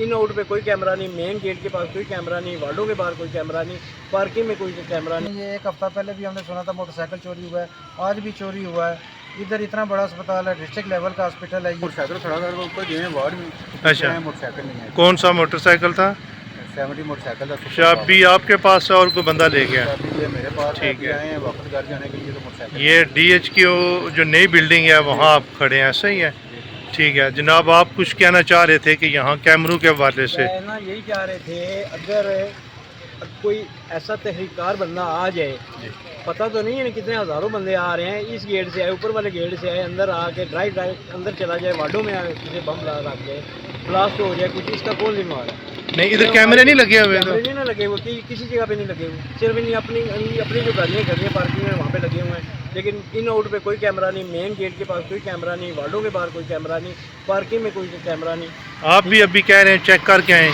In out पे कोई camera नहीं, मेन गेट के पास कोई कैमरा नहीं, वार्डों के बाहर कोई कैमरा नहीं, पार्किंग में कोई कैमरा नहीं। ये एक हफ्ता पहले भी हमने सुना था मोटरसाइकिल चोरी हुआ है, आज भी चोरी हुआ है। इधर इतना बड़ा अस्पताल है, डिस्ट्रिक्ट लेवल का हॉस्पिटल है। मोटरसाइकिल खड़ा था ऊपर गए वार्ड में। अच्छा, मोटरसाइकिल नहीं है। कौन सा मोटरसाइकिल था? 70 मोटरसाइकिल था। चाबी आपके पास है और कोई बंदा ले गया? चाबी ये मेरे पास ठीक है। आए हैं वापस घर जाने के लिए तो मोटरसाइकिल। ये DH की जो नई बिल्डिंग है वहाँ आप खड़े हैं, सही है? ठीक है जनाब, आप कुछ कहना चाह रहे थे कि यहाँ कैमरों के हवाले से? ना यही चाह रहे थे, अगर कोई ऐसा तहरीकार बंदा आ जाए, पता तो नहीं है कितने हज़ारों बंदे आ रहे हैं, इस गेट से आए, ऊपर वाले गेट से आए, अंदर आके ड्राइव अंदर चला जाए, वार्डों में आए, किसी बम रख जाए, ब्लास्ट हो जाए कुछ, इसका कौन जिम्मेवार है? नहीं, इधर कैमरे नहीं लगे हुए? तो नहीं ना लगे हुए, किसी जगह पे नहीं लगे हुए, सिर्फ इन अपनी जो गाड़ियाँ खड़ी हैं पार्किंग में वहाँ पे लगे हुए हैं, लेकिन इन आउट पे कोई कैमरा नहीं, मेन गेट के पास कोई कैमरा नहीं, वार्डों के बाहर कोई कैमरा नहीं, पार्किंग में कोई कैमरा नहीं। आप भी अभी कह रहे हैं चेक करके आए,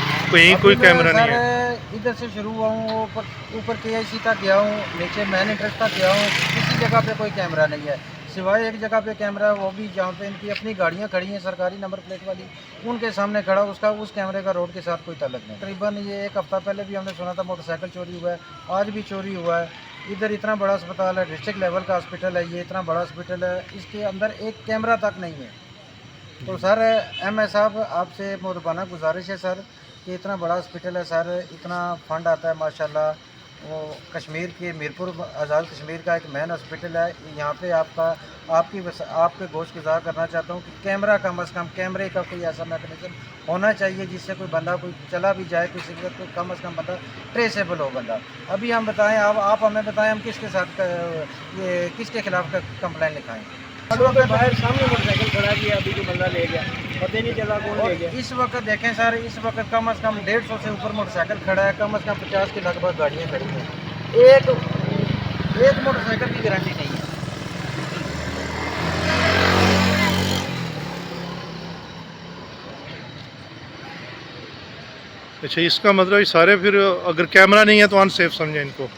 कोई कैमरा नहीं है? इधर से शुरू हुआ हूँ, ऊपर KIC तक गया हूँ, नीचे मैन इंटरेस्ट तक गया हूँ, किसी जगह पे कोई कैमरा नहीं है, सिवाय एक जगह पे कैमरा है, वो भी जहाँ पे इनकी अपनी गाड़ियाँ खड़ी हैं सरकारी नंबर प्लेट वाली, उनके सामने खड़ा, उस कैमरे का रोड के साथ कोई ताल्लुक नहीं। तकरीबन ये एक हफ्ता पहले भी हमने सुना था मोटरसाइकिल चोरी हुआ है, आज भी चोरी हुआ है। इधर इतना बड़ा अस्पताल है, डिस्ट्रिक्ट लेवल का हॉस्पिटल है, ये इतना बड़ा हॉस्पिटल है, इसके अंदर एक कैमरा तक नहीं है। तो सर MS साहब, आपसे मुहरबाना गुजारिश है सर कि इतना बड़ा हॉस्पिटल है सर, इतना फंड आता है माशाल्लाह, वो कश्मीर के मीरपुर आज़ाद कश्मीर का एक मेन हॉस्पिटल है, यहाँ पे आपके गोश गुजार करना चाहता हूँ कि कैमरा कम से कम, कैमरे का कोई ऐसा मैकेनिज्म होना चाहिए जिससे कोई बंदा कोई चला भी जाए, किसी का तो कम से कम बंदा ट्रेसेबल हो बंदा। अभी हम बताएं, आप हमें बताएं, हम किसके साथ ये किसके खिलाफ कंप्लेंट लिखाएँ? बाहर सामने मोटरसाइकिल खड़ा किया, अभी जो बंदा ले गया, पता ही नहीं चला कौन ले गया। इस वक्त देखें सर, इस वक्त कम से कम 150 से ऊपर मोटरसाइकिल खड़ा है, कम से कम 50 के लगभग गाड़ियाँ खड़ी हैं, एक मोटरसाइकिल की गारंटी नहीं है। अच्छा, इसका मतलब ये सारे फिर अगर कैमरा नहीं है तो अनसेफ समझे इनको?